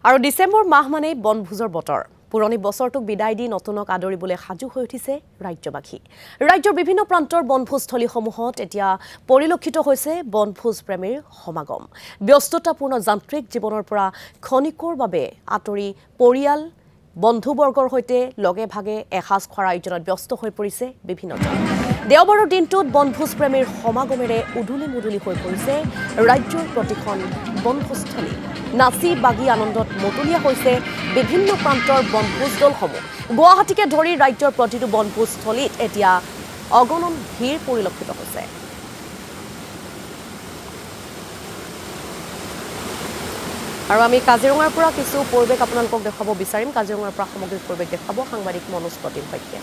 আৰু ডিসেম্বৰ মাহ মানে বনভোজৰ বতৰ পুৰণি বছৰটোক বিদায় দি নতুনক আদৰিবলৈ সাজু হৈ উঠিছে ৰাজ্যবাসী ৰাজ্যৰ বিভিন্ন প্ৰান্তৰ বনভোজস্থলীসমূহত এতিয়া পৰিলক্ষিত হৈছে বনভোজ প্ৰেমীৰ সমাগম ব্যস্ততাপূৰ্ণ যান্ত্ৰিক জীৱনৰ পৰা ক্ষণিকৰ বাবে আঁতৰি পৰিয়াল বন্ধুবৰ্গৰ সৈতে লগে ভাগে এসাজ খোৱাৰ আয়োজনত ব্যস্ত হৈ পৰিছে বিভিন্নজন দেওবাৰৰ দিনটোত বনভোজ প্ৰেমীৰ সমাগমেৰে উদুলি মুদুলি হৈ পৰিছে ৰাজ্যৰ প্ৰতিখন বনভোজস্থলী নাচি বাগি আনন্দত মতলীয়া হৈছে বিভিন্ন প্ৰান্তৰ বনভোজ দলসমূহ গুৱাহাটীকে ধৰি ৰাজ্যৰ প্ৰতিটো বনভোজস্থলীত এতিয়া অগণন ভিৰ পৰিলক্ষিত হৈছে আৰু আমি কাজিৰঙাৰ পৰা কিছু পৰিৱেশ আপোনালোকক দেখাব বিচাৰিম কাজিৰঙাৰ পৰা সামগ্ৰিক পৰিৱেশ দেখাব সাংবাদিক মনোজ প্ৰতিম সৈতে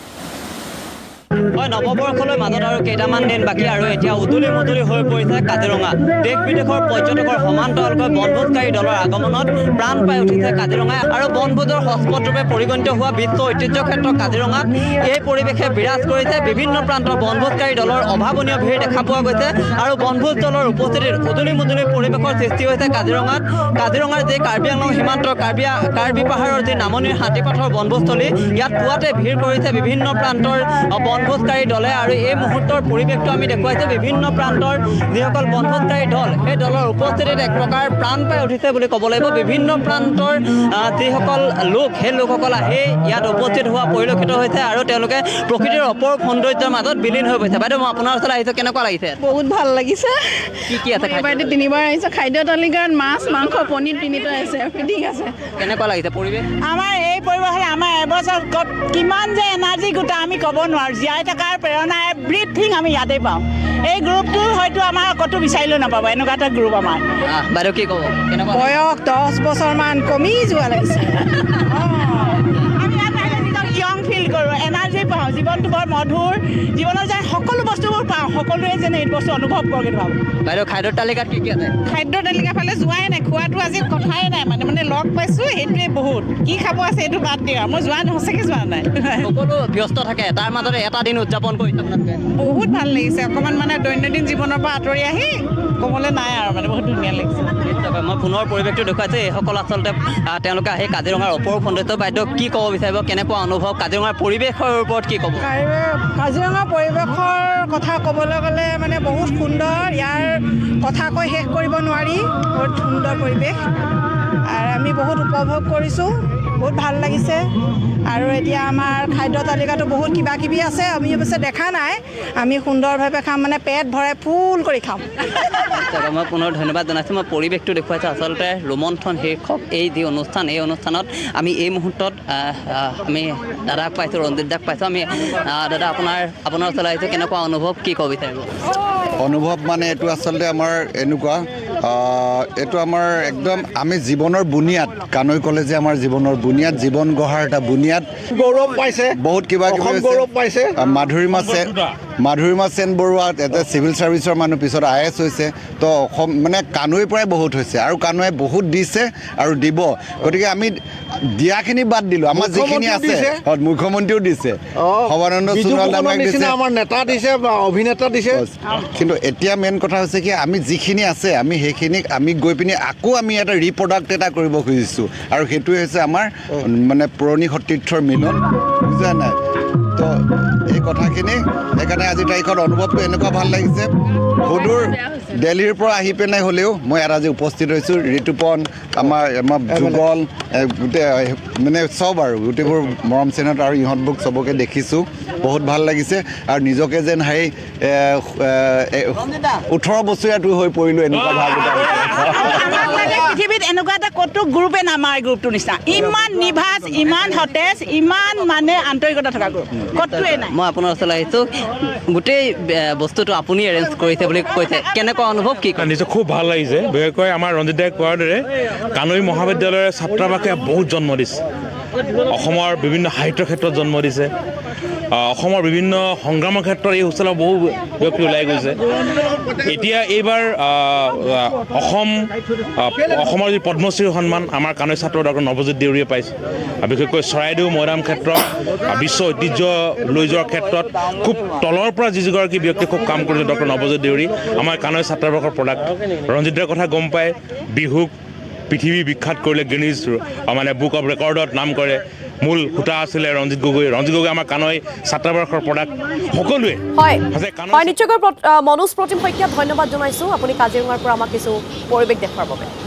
হয় নৱবৰ্ষলৈ মাজত আৰু কেইটামান দিন বাকী আৰু এতিয়া উদুলি মুদুলি হৈ পৰিছে কাজিৰঙা দেশ বিদেশৰ পৰ্যটকৰ সমান্তৰালকৈ বনভোজকাৰী দলৰ আগমনত প্ৰাণ পাই উঠিছে কাজিৰঙা আৰু বনভোজৰ হটস্পট ৰূপে পৰিগণিত হোৱা বিশ্ব ঐতিহ্য ক্ষেত্ৰ কাজিৰঙাত এই পৰিৱেশে বিৰাজ কৰিছে বিভিন্ন প্ৰান্তৰ বনভোজকাৰী দলৰ অভাৱনীয় ভিৰ দেখা পোৱা গৈছে আৰু বনভোজ দলৰ উপস্থিতিত উদুলি মুদুলি পৰিৱেশৰ সৃষ্টি হৈছে কাজিৰঙাৰ যি কাৰ্বি আংলং সীমান্তৰ কাৰ্বি পাহাৰৰ যি নামনিৰ হাতীপাথৰ বনভোজস্থলী ইয়াত পুৱাতে ভিৰ কৰিছে বিভিন্ন প্ৰান্তৰ বনভোজকাৰী দলে আৰু এই মুহূৰ্তৰ পৰিৱেশটো আমি দেখুৱাইছোঁ বিভিন্ন প্ৰান্তৰ যিসকল বনভোজকাৰী দল সেই দলৰ উপস্থিতিত এক প্ৰকাৰ প্ৰাণ পাই উঠিছে বুলি ক'ব লাগিব বিভিন্ন প্ৰান্তৰ যিসকল লোক সেই লোকসকল আহি ইয়াত উপস্থিত হোৱা পৰিলক্ষিত হৈছে আৰু তেওঁলোকে প্ৰকৃতিৰ অপৰূপ সৌন্দৰ্যৰ মাজত বিলীন হৈ গৈছে বাইদেউ মই আপোনাৰ ওচৰত আহিছোঁ কেনেকুৱা লাগিছে বহুত ভাল লাগিছে কি আছে এবাৰতে তিনিবাৰ আহিছে খাদ্য তালিকাত মাছ মাংস পনীৰ তিনিটা আছে ঠিক আছে কেনেকুৱা লাগিছে পৰিৱেশ আমাৰ এই পৰিৱেশে আমাৰ এবছৰ কিমান যে এনাৰ্জি গোটা আমি ক'ব নোৱাৰোঁ জীয়াই থকাৰ প্ৰেৰণা এভৰিথিং আমি ইয়াতে পাওঁ এই গ্ৰুপটো হয়তো আমাৰ ক'তো বিচাৰিলেও নাপাব এনেকুৱা এটা গ্ৰুপ আমাৰ বাইদেউ কি ক'ব কেনেকুৱা বয়স 10 বছৰমান কমি যোৱা লাগিছে আমি ইয়াত আহিলে নিজক য়ং ফিল কৰোঁ এনাৰ্জি পাওঁ জীৱনটো বৰ মধুৰ জীৱনৰ যেন সকলো বস্তুবোৰ পাওঁ সকলোৱে যেন এই বস্তু অনুভৱ কৰোঁ ভাবোঁ বাইদেউ খাদ্যৰ তালিকাত কি আছে খাদ্য তালিকা ফালে যোৱাই নাই খোৱাটো আজি কথাই নাই মানে লগ পাইছোঁ সেইটোৱে বহুত কি খাব আছে এইটো বাদ দিয়া মই সঁচাকৈ যোৱা নাই সকলো ব্যস্ত থাকে তাৰ মাজতে এটা দিন উদযাপন কৰিছে আপোনালোকে বহুত ভাল লাগিছে অকণমান মানে দৈনন্দিন জীৱনৰ পৰা আঁতৰি আহি ক'বলৈ নাই আৰু মানে বহুত ধুনীয়া লাগিছে মই পুনৰ পৰিৱেশটো দেখুৱাইছোঁ এইসকল আচলতে তেওঁলোকে আহি কাজিৰঙাৰ অপৰূপ সৌন্দৰ্য বাইদেউ কি ক'ব বিচাৰিব কেনেকুৱা অনুভৱ কাজিৰঙাৰ পৰিৱেশৰ ওপৰত কি ক'ব কাজিৰঙা পৰিৱেশৰ কথা ক'বলৈ গ'লে মানে বহুত সুন্দৰ ইয়াৰ কথা কৈ শেষ কৰিব নোৱাৰি বহুত সুন্দৰ পৰিৱেশ আৰু আমি বহুত উপভোগ কৰিছোঁ বহুত ভাল লাগিছে আৰু এতিয়া আমাৰ খাদ্য তালিকাটো বহুত কিবা কিবি আছে আমি অৱশ্যে দেখা নাই আমি সুন্দৰভাৱে খাম মানে পেট ভৰাই ফুল কৰি খাম মই পুনৰ ধন্যবাদ জনাইছোঁ মই পৰিৱেশটো দেখুৱাইছোঁ আচলতে ৰোমন্থন শীৰ্ষক এই যি অনুষ্ঠান এই অনুষ্ঠানত আমি এই মুহূৰ্তত আমি দাদাক পাইছোঁ ৰঞ্জিত দাক পাইছোঁ আমি দাদা আপোনাৰ ওচৰলৈ আহিছোঁ কেনেকুৱা অনুভৱ কি ক'ব বিচাৰিব অনুভৱ মানে এইটো আচলতে আমাৰ এনেকুৱা এইটো আমাৰ একদম আমি জীৱনৰ বুনিয়াদ কানৈ ক'লে যে আমাৰ জীৱনৰ বুনিয়াদ জীৱন গঢ়াৰ এটা বুনিয়াদ গৌৰৱ পাইছে বহুত কিবা কিবি গৌৰৱ পাইছে মাধুৰিমা সেন বৰুৱা এটা চিভিল ছাৰ্ভিচৰ মানুহ পিছত IAS হৈছে তো অসম মানে কানৈৰ পৰাই বহুত হৈছে আৰু কানৈয়ে বহুত দিছে আৰু দিব গতিকে আমি দিয়াখিনি বাদ দিলোঁ আমাৰ যিখিনি আছে মুখ্যমন্ত্ৰীও দিছে সৰ্বানন্দ সোণোৱাল ডাঙৰীয়াক দিছে আমাৰ নেতা দিছে বা অভিনেতা দিছে কিন্তু এতিয়া মেইন কথা হৈছে কি আমি যিখিনি আছে আমি সেইখিনিক আমি গৈ পিনি আকৌ আমি এটা ৰিপ্ৰডাক্ট এটা কৰিব খুজিছোঁ আৰু সেইটোৱে হৈছে আমাৰ মানে পুৰণি সতীৰ্থৰ মিলন বুজা নাই তো এই কথাখিনি সেইকাৰণে আজি তাৰিখত অনুভৱটো এনেকুৱা ভাল লাগিছে সুদূৰ দিল্লীৰ পৰা আহি পেলাই হ'লেও মই ইয়াত আজি উপস্থিত হৈছোঁ ঋতুপন আমাৰ যুগল গোটেই মানে চব আৰু গোটেইবোৰ মৰম চেনেহত আৰু ইহঁতবোৰক চবকে দেখিছোঁ বহুত ভাল লাগিছে আৰু নিজকে যেন 18 বছৰীয়াটো হৈ পৰিলোঁ এনেকুৱা ভাৱ এটা পৃথিৱীত এনেকুৱা এটা ক'তো গ্ৰুপে নামাৰ গ্ৰুপটোৰ নিচিনা ইমান নিভাজ ইমান সতেজ ইমান মানে আন্তৰিকতা থকা গ্ৰুপ ক'তোৱে নাই মই আপোনাৰ ওচৰলৈ আহিছোঁ গোটেই বস্তুটো আপুনি এৰেঞ্জ কৰিছে বুলি কৈছে কেনেকুৱা অনুভৱ কি নিজে খুব ভাল লাগিছে বিশেষকৈ আমাৰ ৰঞ্জিত দাই কোৱাৰ দৰে কানৈ মহাবিদ্যালয়ৰ ছাত্ৰাবাসে বহুত জন্ম দিছে অসমৰ বিভিন্ন সাহিত্য ক্ষেত্ৰত জন্ম দিছে অসমৰ বিভিন্ন সংগ্ৰামৰ ক্ষেত্ৰত এই হোষ্টেলৰ বহু ব্যক্তি ওলাই গৈছে এতিয়া এইবাৰ অসমৰ যি পদ্মশ্ৰী সন্মান আমাৰ কানৈ ছাত্ৰ ডক্টৰ নৱজিৎ দেউৰীয়ে পাইছে বিশেষকৈ চৰাইদেউ মৈদাম ক্ষেত্ৰত বিশ্ব ঐতিহ্য লৈ যোৱাৰ ক্ষেত্ৰত খুব তলৰ পৰা যিগৰাকী ব্যক্তি খুব কাম কৰিছে ডক্টৰ নৱজিৎ দেউৰী আমাৰ কানৈ ছাত্ৰাবাসৰ প্ৰডাক্ট ৰঞ্জিতৰ কথা গম পায় বিহুক পৃথিৱী বিখ্যাত কৰিলে গিনিজ মানে বুক অফ ৰেকৰ্ডত নাম কৰে মূল সূতা আছিলে ৰঞ্জিত গগৈ আমাৰ কানৈ ছাত্ৰাবাসৰ প্ৰডাক্ট সকলোৱে হয় সঁচাই কানৈ হয় নিশ্চয়কৈ মনোজ প্ৰতিম শইকীয়াক ধন্যবাদ জনাইছোঁ আপুনি কাজিৰঙাৰ পৰা আমাক কিছু পৰিৱেশ দেখুৱাৰ বাবে